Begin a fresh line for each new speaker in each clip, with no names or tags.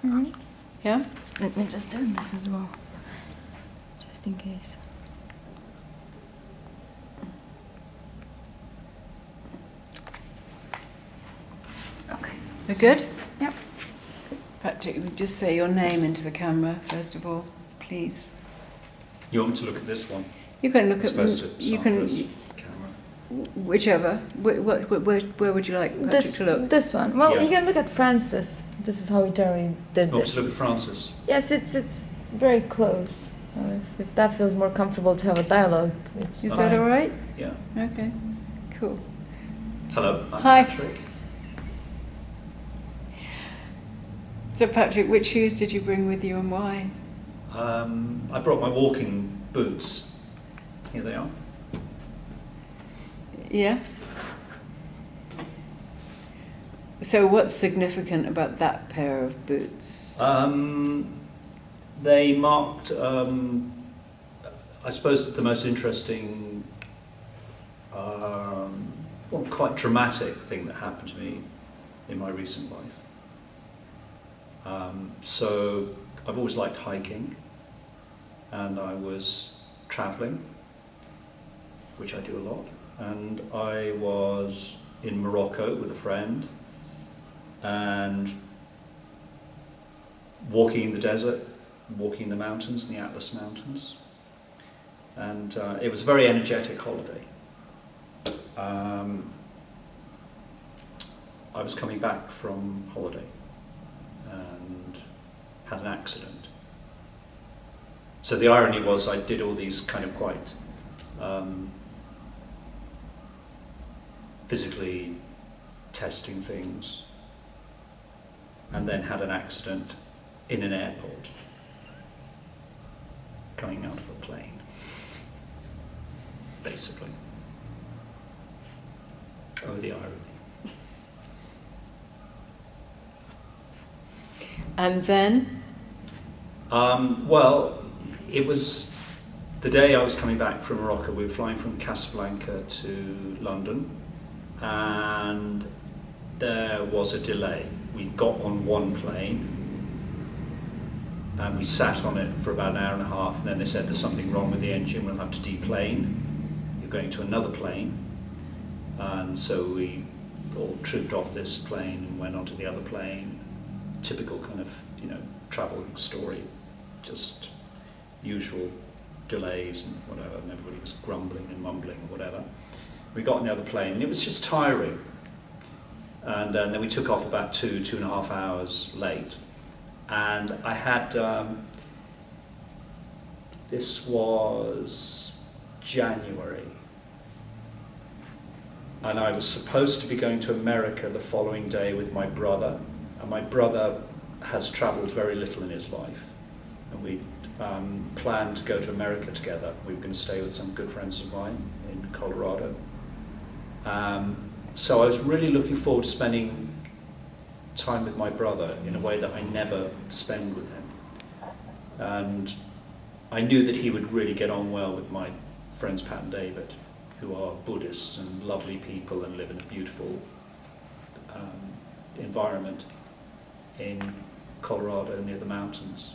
Alright.
Yeah?
Let me just turn this as well, just in case. Okay.
We're good?
Yep.
Patrick, you just say your name into the camera, first of all, please.
You want me to look at this one?
You can look
As opposed
at...
to
You can...
Sandra's camera.
Whichever. Where would you like Patrick
This
to look?
this one. Well,
Yeah.
you can look at Francis. This is how we generally did
You want
it.
me to look at Francis?
Yes, it's very close. If that feels more comfortable to have a dialogue, it's
Is
fine.
that all right?
Yeah.
Okay, cool.
Hello, I'm
Hi.
Patrick.
So Patrick, which shoes did you bring with you and why?
I brought my walking boots. Here they are.
Yeah? So what's significant about that pair of boots?
They marked, I suppose, the most interesting, well, quite dramatic thing that happened to me in my recent life. So I've always liked hiking, and I was travelling, which I do a lot, and I was in Morocco with a friend, and walking in the desert, walking in the mountains, in the Atlas Mountains, and it was a very energetic holiday. I was coming back from holiday and had an accident. So the irony was I did all these kind of quite physically testing things, and then had an accident in an airport coming out of a plane, basically. Oh, the irony.
And then?
Well, it was the day I was coming back from Morocco. We were flying from Casablanca to London, and there was a delay. We got on one plane, and we sat on it for about an hour and a half, and then they said there's something wrong with the engine, we'll have to deplane. You're going to another plane. And so we all trooped off this plane and went onto the other plane. Typical kind of, travelling story, just usual delays and whatever, and everybody was grumbling and mumbling and whatever. We got on the other plane, and it was just tiring. And then we took off about 2.5 hours late. And I had, this was January, and I was supposed to be going to America the following day with my brother, and my brother has travelled very little in his life, and we planned to go to America together. We were going to stay with some good friends of mine in Colorado. So I was really looking forward to spending time with my brother in a way that I never spend with him. And I knew that he would really get on well with my friends Pat and David, who are Buddhists and lovely people and live in a beautiful environment in Colorado near the mountains.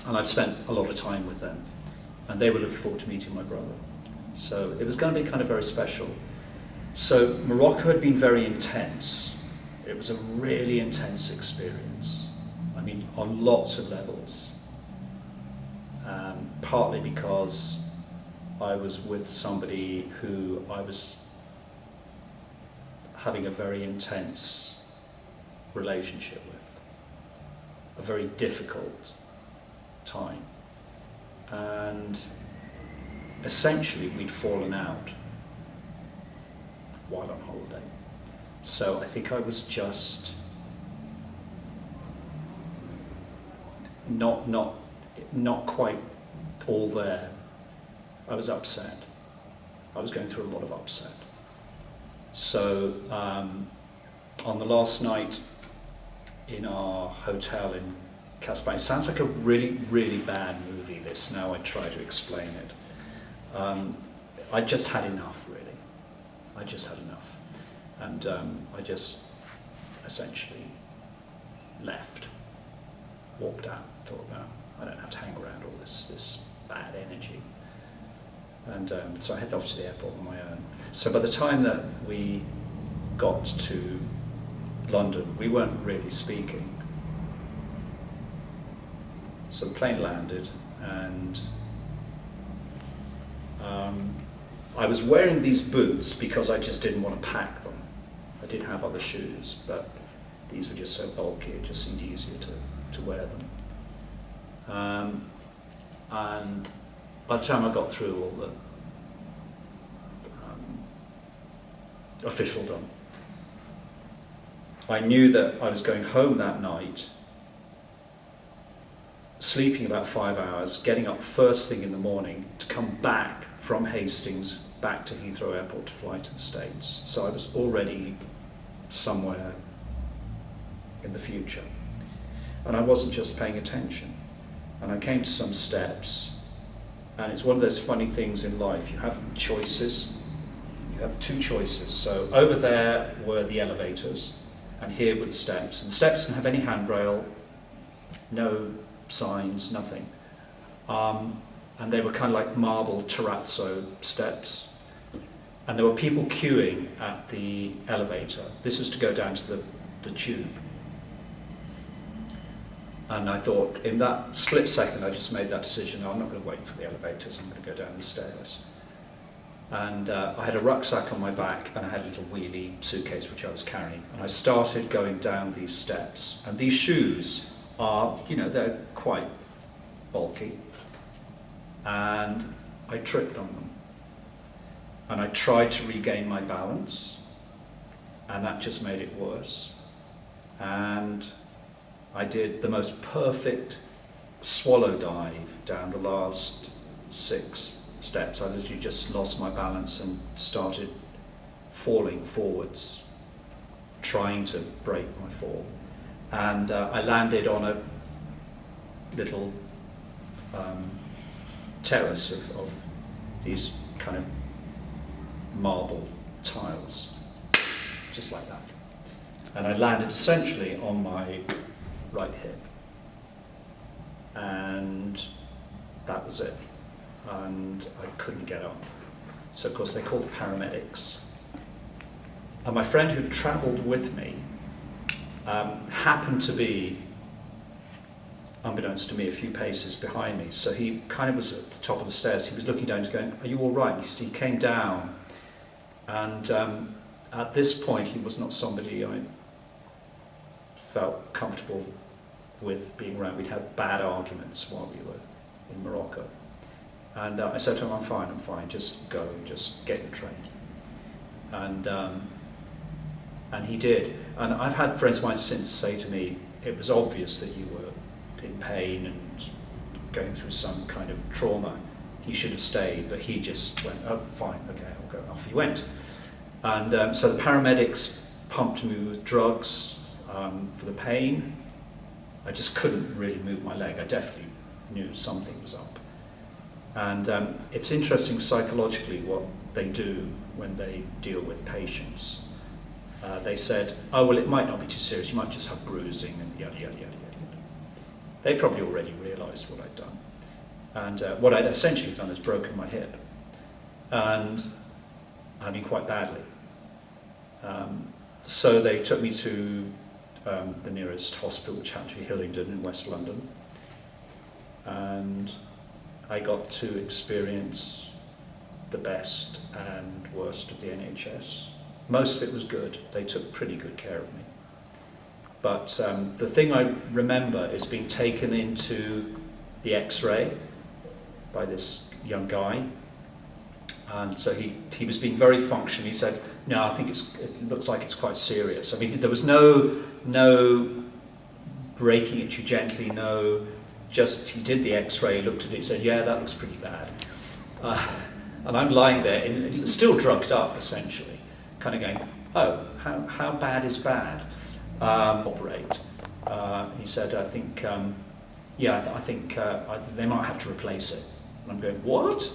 And I've spent a lot of time with them, and they were looking forward to meeting my brother. So it was going to be kind of very special. So Morocco had been very intense. It was a really intense experience. I mean, on lots of levels. Partly because I was with somebody who I was having a very intense relationship with, a very difficult time. And essentially we'd fallen out while on holiday. So I think I was just not quite all there. I was upset. I was going through a lot of upset. So on the last night in our hotel in Casablanca, it sounds like a really, really bad movie, this, now I try to explain it. I just had enough, really. I just had enough. And I just essentially left. walked out, thought, no, I don't have to hang around all this bad energy. And so I headed off to the airport on my own. So by the time that we got to London, we weren't really speaking. So the plane landed, and I was wearing these boots because I just didn't want to pack them. I did have other shoes, but these were just so bulky, it just seemed easier to wear them. And by the time I got through all the officialdom, I knew that I was going home that night, sleeping about 5 hours, getting up first thing in the morning to come back from Hastings back to Heathrow Airport to fly to the States. So I was already somewhere in the future. And I wasn't just paying attention. And I came to some steps, and it's one of those funny things in life. You have choices. You have two choices. So over there were the elevators, and here were the steps. And steps didn't have any handrail, no signs, nothing. And they were kind of like marble terrazzo steps. And there were people queuing at the elevator. This was to go down to the tube. And I thought, in that split second, I just made that decision. No, I'm not going to wait for the elevators. I'm going to go down the stairs. And I had a rucksack on my back, and I had a little wheelie suitcase which I was carrying. And I started going down these steps. And these shoes are, they're quite bulky. And I tripped on them. And I tried to regain my balance, and that just made it worse. And I did the most perfect swallow dive down the last 6 steps. I literally just lost my balance and started falling forwards, trying to break my fall. And I landed on a little terrace of these kind of marble tiles, just like that. And I landed essentially on my right hip. And that was it. And I couldn't get up. So of course they called the paramedics. And my friend who travelled with me happened to be, unbeknownst to me, a few paces behind me. So he kind of was at the top of the stairs. He was looking down and going, "Are you all right?" He came down. And at this point, he was not somebody I felt comfortable with being around. We'd had bad arguments while we were in Morocco. And I said to him, I'm fine, just go, just get your train. And he did. And I've had friends of mine since say to me, it was obvious that you were in pain and going through some kind of trauma. He should have stayed, but he just went, oh, fine, okay, I'll go. Off he went. And so the paramedics pumped me with drugs for the pain. I just couldn't really move my leg. I definitely knew something was up. And it's interesting psychologically what they do when they deal with patients. They said, oh, well, it might not be too serious. You might just have bruising and yada, yada, yada, yada. They probably already realised what I'd done. And what I'd essentially done is broken my hip. And I mean, quite badly. So they took me to the nearest hospital, which happened to be Hillingdon in West London. And I got to experience the best and worst of the NHS. Most of it was good. They took pretty good care of me. But the thing I remember is being taken into the X-ray by this young guy. And so he was being very functional. He said, no, I think it looks like it's quite serious. I mean, there was no breaking it too gently, just he did the X-ray, looked at it, said, yeah, that looks pretty bad. And I'm lying there, still drugged up, essentially, kind of going, oh, how bad is bad? Operate. He said, I think, I think they might have to replace it. And I'm going, what?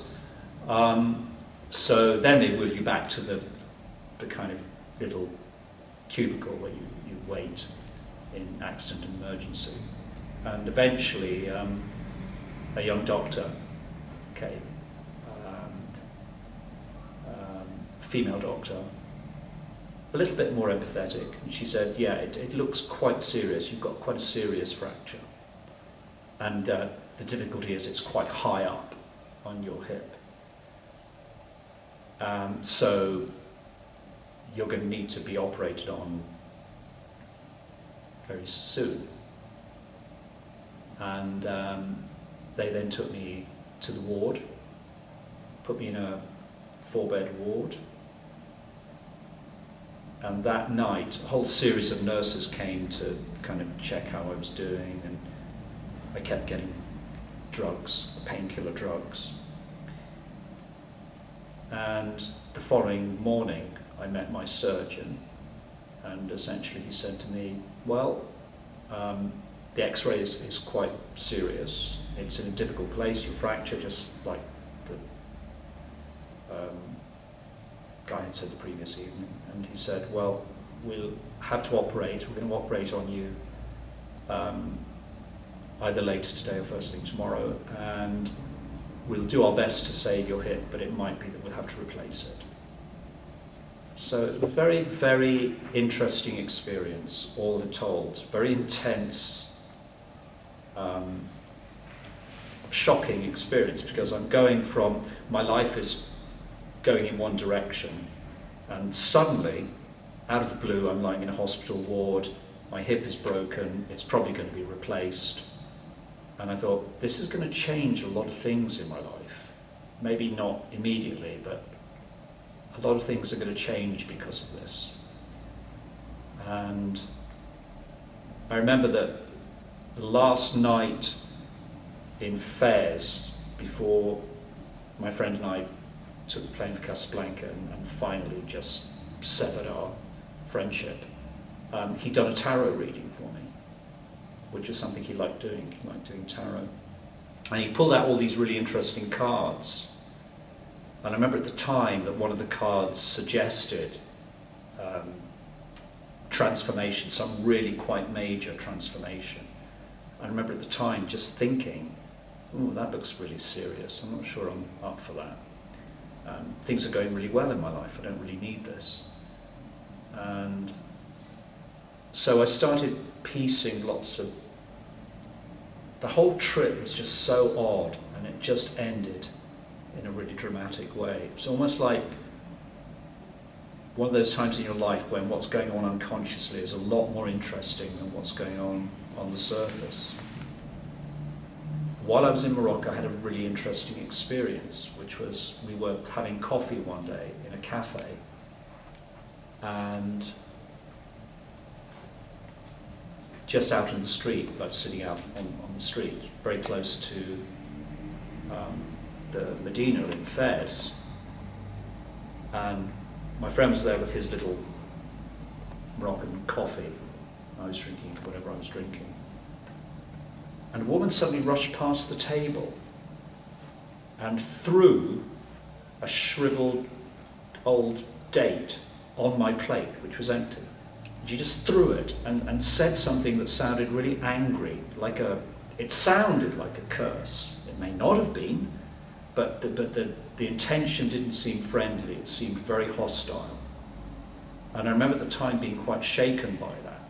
So then they wheel you back to the kind of little cubicle where you wait in accident and emergency. And eventually, a young doctor came, female doctor, a little bit more empathetic, and she said, yeah, it looks quite serious, you've got quite a serious fracture. And the difficulty is it's quite high up on your hip. So you're going to need to be operated on very soon. And they then took me to the ward, put me in a 4-bed ward. And that night, a whole series of nurses came to kind of check how I was doing, and I kept getting drugs, painkiller drugs. And the following morning, I met my surgeon, and essentially he said to me, well, the x-ray is quite serious. It's in a difficult place, your fracture, just like the guy had said the previous evening. And he said, well, we'll have to operate, we're going to operate on you either later today or first thing tomorrow, and we'll do our best to save your hip, but it might be that we'll have to replace it. So it was a very, very interesting experience, all told. Very intense, shocking experience, because I'm going from, my life is going in one direction, and suddenly, out of the blue, I'm lying in a hospital ward, my hip is broken, it's probably going to be replaced. And I thought, this is going to change a lot of things in my life. Maybe not immediately, but a lot of things are going to change because of this. And I remember that the last night in Fez, before my friend and I took the plane for Casablanca and finally just severed our friendship, he'd done a tarot reading for me, which was something he liked doing. He liked doing tarot. And he pulled out all these really interesting cards. And I remember at the time that one of the cards suggested transformation, some really quite major transformation. I remember at the time just thinking, oh, that looks really serious. I'm not sure I'm up for that. Things are going really well in my life. I don't really need this. And so I started piecing lots of... The whole trip was just so odd, and it just ended in a really dramatic way. It's almost like one of those times in your life when what's going on unconsciously is a lot more interesting than what's going on the surface. While I was in Morocco, I had a really interesting experience, which was we were having coffee one day in a cafe, and just out in the street, like sitting out on the street, very close to the Medina in Fez. And my friend was there with his little Moroccan coffee. I was drinking whatever I was drinking. And a woman suddenly rushed past the table and threw a shriveled old date on my plate, which was empty. She just threw it and said something that sounded really angry, it sounded like a curse. It may not have been, but the intention didn't seem friendly, it seemed very hostile. And I remember at the time being quite shaken by that.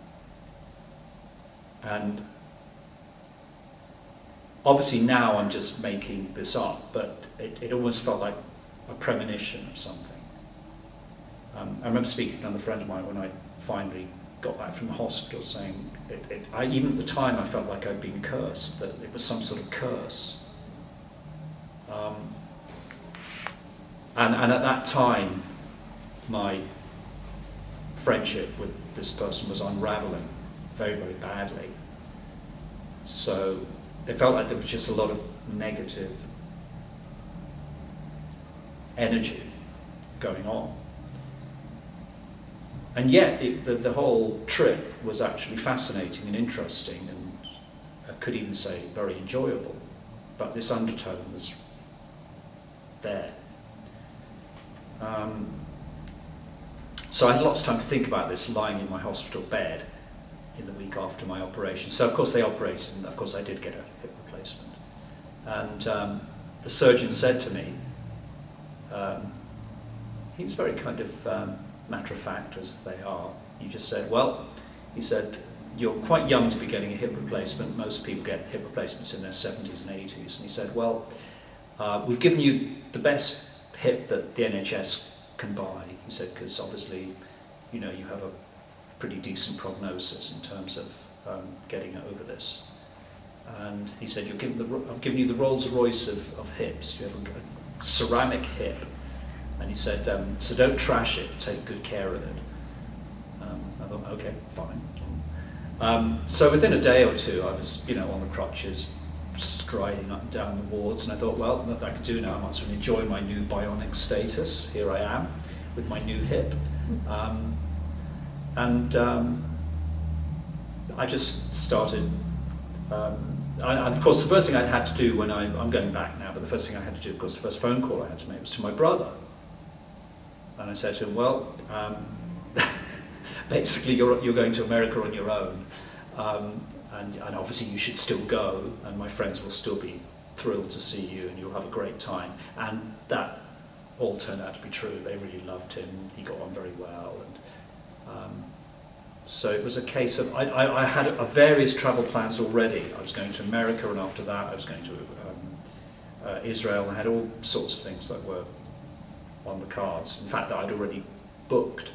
And obviously now I'm just making this up, but it almost felt like a premonition of something. I remember speaking to another friend of mine when I finally got back from the hospital, saying, even at the time I felt like I'd been cursed, that it was some sort of curse. And at that time, my friendship with this person was unraveling very, very badly. So it felt like there was just a lot of negative energy going on. And yet the whole trip was actually fascinating and interesting, and I could even say very enjoyable. But this undertone was there. So I had lots of time to think about this, lying in my hospital bed, in the week after my operation. So of course they operated, and of course I did get a hip replacement. And the surgeon said to me, he was very kind of matter of fact, as they are. He just said, well, he said, you're quite young to be getting a hip replacement. Most people get hip replacements in their 70s and 80s. And he said, well, we've given you the best hip that the NHS can buy. He said, because obviously, you know, you have a pretty decent prognosis in terms of getting over this. And he said, I've given you the Rolls Royce of hips. You have a ceramic hip. And he said, so don't trash it, take good care of it. I thought, okay, fine. So within a day or two, I was, you know, on the crutches, striding up and down the wards, and I thought, well, nothing I can do now. I might as well enjoy my new bionic status. Here I am, with my new hip. I just started, and of course the first thing I'd had to do when I'm going back now, but the first thing I had to do, of course, the first phone call I had to make was to my brother. And I said to him, well, basically you're going to America on your own, and obviously you should still go, and my friends will still be thrilled to see you, and you'll have a great time. And that all turned out to be true. They really loved him. He got on very well, and so it was a case of I had various travel plans already. I was going to America, and after that I was going to Israel. I had all sorts of things that were on the cards. In fact, that I'd already booked,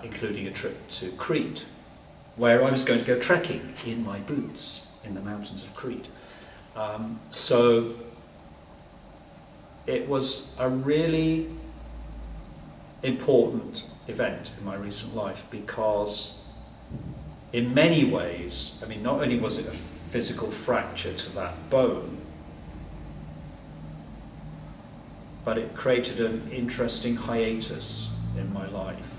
including a trip to Crete, where I was going to go trekking in my boots in the mountains of Crete. So it was a really important event in my recent life, because in many ways, I mean, not only was it a physical fracture to that bone, but it created an interesting hiatus in my life,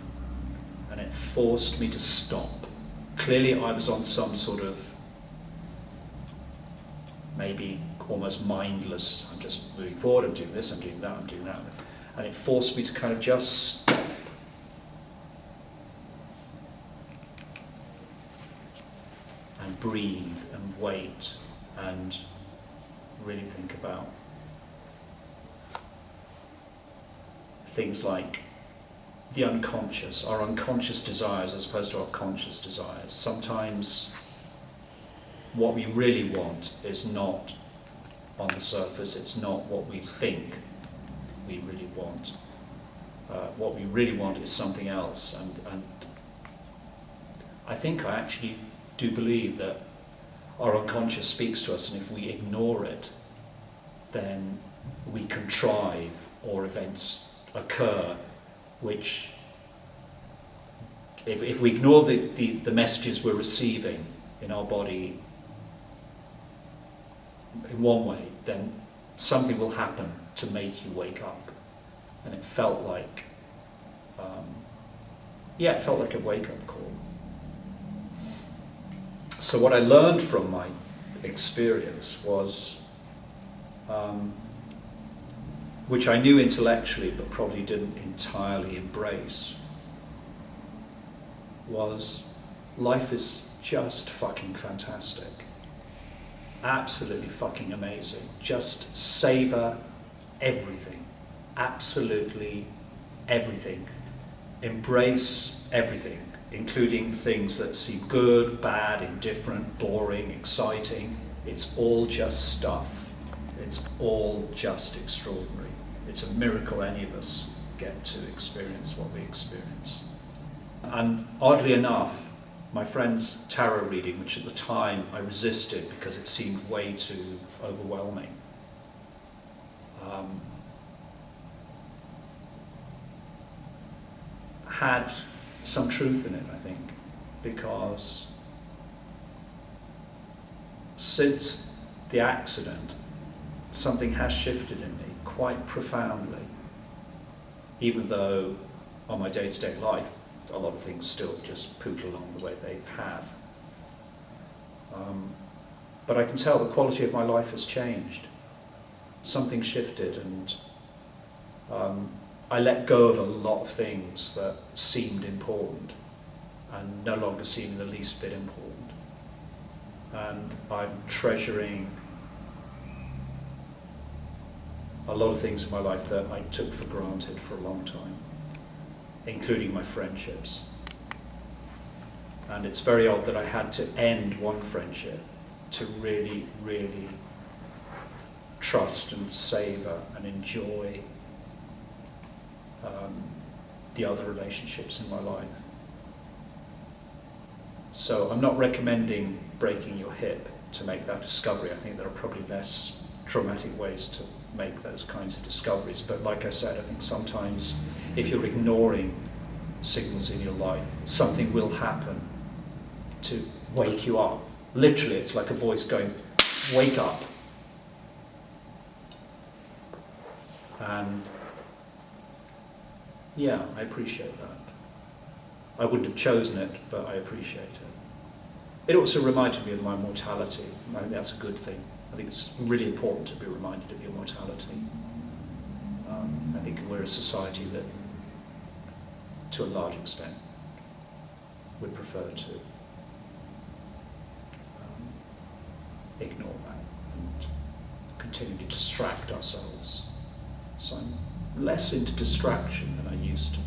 and it forced me to stop. Clearly I was on some sort of maybe almost mindless, I'm just moving forward, I'm doing this, I'm doing that, I'm doing that, and it forced me to kind of just stop and breathe and wait and really think about things like the unconscious, our unconscious desires as opposed to our conscious desires. Sometimes what we really want is not on the surface, it's not what we think we really want. What we really want is something else, and I think I actually do believe that our unconscious speaks to us, and if we ignore it, then we contrive, or events occur which, if we ignore the messages we're receiving in our body in one way, then something will happen to make you wake up. And it felt like, it felt like a wake-up call. So what I learned from my experience was, which I knew intellectually but probably didn't entirely embrace, was life is just fucking fantastic. Absolutely fucking amazing. Just savor everything. Absolutely everything. Embrace everything, including things that seem good, bad, indifferent, boring, exciting. It's all just stuff. It's all just extraordinary. It's a miracle any of us get to experience what we experience. And oddly enough, my friend's tarot reading, which at the time I resisted because it seemed way too overwhelming, had some truth in it, I think, because since the accident, something has shifted in me quite profoundly, even though on my day-to-day life a lot of things still just poodle along the way they have. But I can tell the quality of my life has changed. Something shifted, and I let go of a lot of things that seemed important, and no longer seem the least bit important. And I'm treasuring a lot of things in my life that I took for granted for a long time, including my friendships. And it's very odd that I had to end one friendship to really, really trust and savour and enjoy the other relationships in my life. So I'm not recommending breaking your hip to make that discovery. I think there are probably less traumatic ways to make those kinds of discoveries. But like I said, I think sometimes if you're ignoring signals in your life, something will happen to wake you up. Literally, it's like a voice going, wake up. And yeah, I appreciate that. I wouldn't have chosen it, but I appreciate it. It also reminded me of my mortality. I think that's a good thing. I think it's really important to be reminded of your mortality. I think we're a society that, to a large extent, would prefer to ignore that and continue to distract ourselves. So I'm less into distraction than I used to be.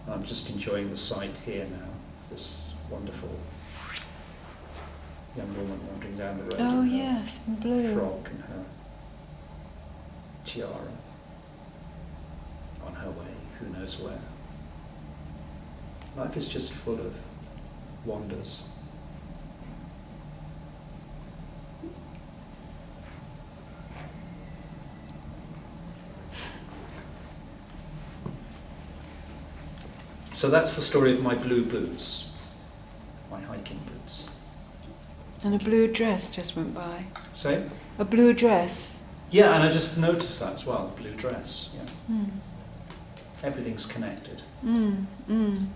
I'm just enjoying the sight here now, this wonderful young woman wandering down the road.
Oh
in her
yes, in blue.
frock and her tiara, on her way, who knows where. Life is just full of wonders. So that's the story of my blue boots, my hiking boots.
And a blue dress just went by.
Say?
A blue dress.
Yeah, and I just noticed that as well, the blue dress. Yeah.
Mm.
Everything's connected,
Mm. Mm.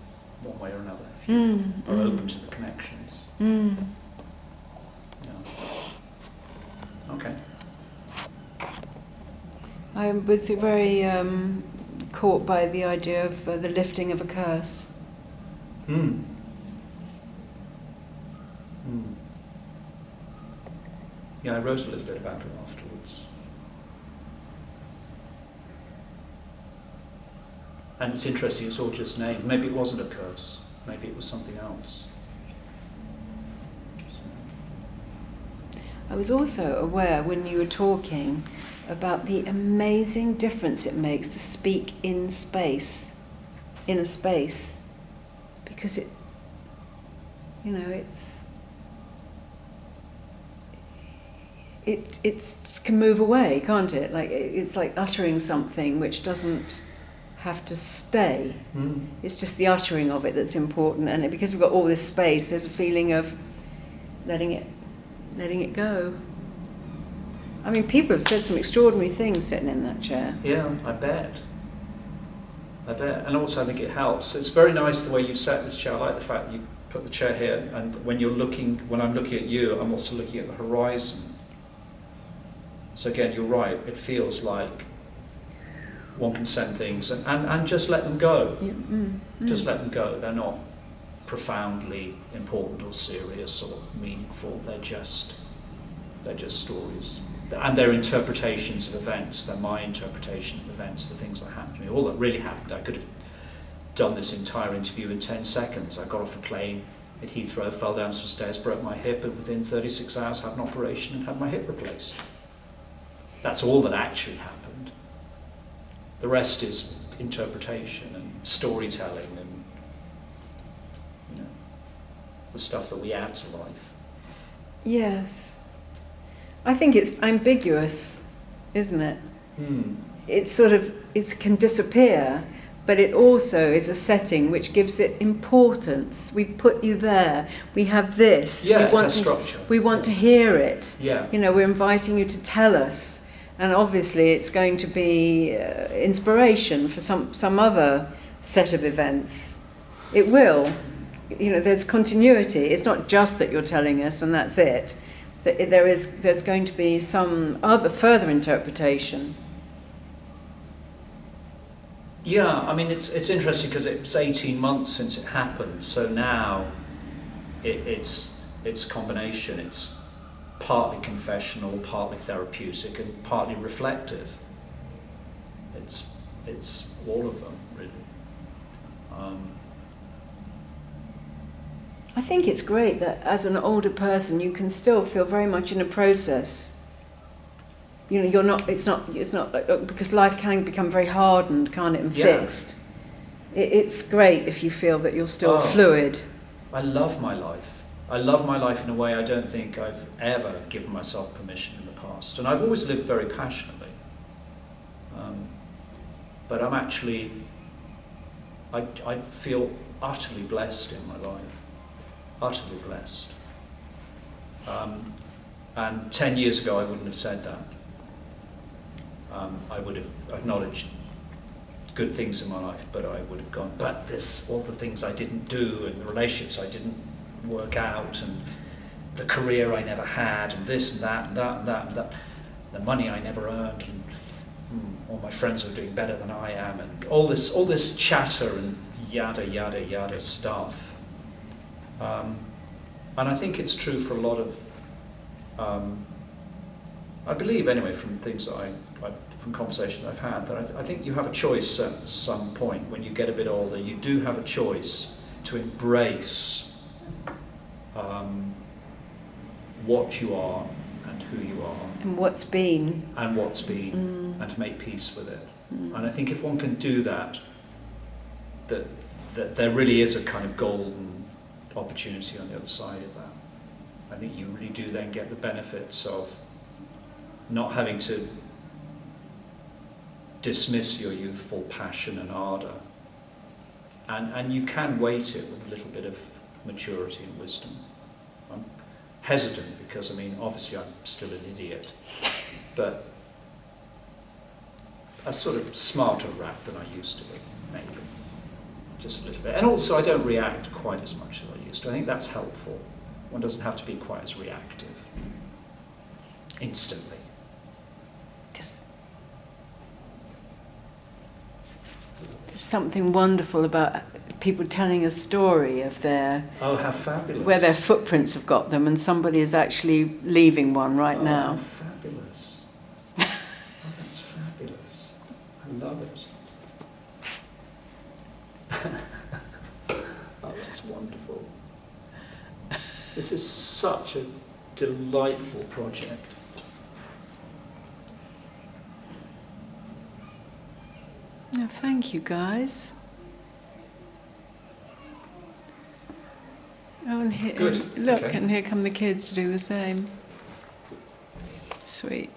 one way or another, if you
Mm.
are
Mm.
open to the connections.
Mm.
Yeah. Okay.
I was very caught by the idea of the lifting of a curse.
Mm. Mm. Yeah, I wrote a little bit about it afterwards. And it's interesting, it's all just named. Maybe it wasn't a curse, maybe it was something else.
I was also aware when you were talking about the amazing difference it makes to speak in space, in a space, because it, you know, it can move away, can't it? Like it's like uttering something which doesn't have to stay.
Mm.
It's just the uttering of it that's important, and because we've got all this space, there's a feeling of letting it go. I mean, people have said some extraordinary things sitting in that chair.
Yeah, I bet. And also I think it helps. It's very nice the way you've set this chair. I like the fact that you put the chair here, and when I'm looking at you, I'm also looking at the horizon. So again, you're right, it feels like one can send things and just let them go.
Yeah.
Just let them go. They're not profoundly important or serious or meaningful. They're just stories. And they're interpretations of events. They're my interpretation of events, the things that happened to me. All that really happened, I could have done this entire interview in 10 seconds. I got off a plane at Heathrow, fell down some stairs, broke my hip, and within 36 hours had an operation and had my hip replaced. That's all that actually happened. The rest is interpretation and storytelling and, you know, the stuff that we add to life.
Yes. I think it's ambiguous, isn't it? It's sort of, it can disappear, but it also is a setting which gives it importance. We put you there. We have this.
Yeah,
we
it
want
has structure.
We want to hear it.
Yeah.
You know, we're inviting you to tell us, and obviously it's going to be inspiration for some other set of events. It will. You know, there's continuity. It's not just that you're telling us and that's it. that there's going to be some other further interpretation.
Yeah, I mean, it's interesting because it's 18 months since it happened, so now it's a combination. It's partly confessional, partly therapeutic, and partly reflective. It's all of them, really.
I think it's great that as an older person you can still feel very much in a process. You know, it's not because life can become very hardened, can't it, and
Yeah.
fixed. It's great if you feel that you're still
Oh.
fluid.
I love my life. I love my life in a way I don't think I've ever given myself permission in the past. And I've always lived very passionately. But I'm actually, I feel utterly blessed in my life. Utterly blessed. And 10 years ago I wouldn't have said that. I would have acknowledged good things in my life, but I would have gone, but this, all the things I didn't do, and the relationships I didn't work out, and the career I never had, and this and that and that and that and that, the money I never earned, and all my friends are doing better than I am, and all this chatter and yada yada yada stuff. And I think it's true for a lot of, I believe anyway, from things that from conversations I've had, that I think you have a choice at some point when you get a bit older. You do have a choice to embrace what you are and who you are
And what's been.
and what's been, and to make peace with it. And I think if one can do that, that there really is a kind of golden opportunity on the other side of that. I think you really do then get the benefits of not having to dismiss your youthful passion and ardour. And you can weight it with a little bit of maturity and wisdom. I'm hesitant because, I mean, obviously I'm still an idiot, but a sort of smarter rat than I used to be, maybe. Just a little bit. And also I don't react quite as much as I used to. I think that's helpful. One doesn't have to be quite as reactive instantly.
There's something wonderful about people telling a story of
Oh, how fabulous.
where their footprints have got them, and somebody is actually leaving one right
Oh,
now.
how fabulous. Oh, that's fabulous. I love it. Oh, that's wonderful. This is such a delightful project.
Oh, thank you, guys. Oh, and here,
Good.
look,
Okay.
and here come the kids to do the same. Sweet.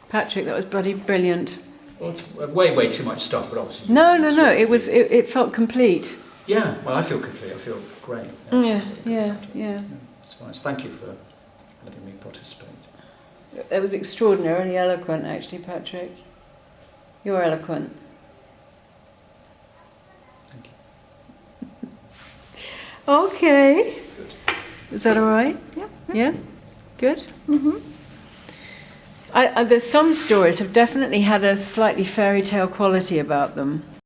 Patrick, that was bloody brilliant.
Well, it's way too much stuff, but obviously...
No. It felt complete.
Yeah, well, I feel complete. I feel great.
Yeah.
It's fine. Thank you for letting me participate.
It was extraordinarily eloquent, actually, Patrick. You're eloquent.
Thank you.
Okay.
Good.
Is that all right?
Yeah.
Yeah? Good? Mm-hmm. There's some stories have definitely had a slightly fairy tale quality about them.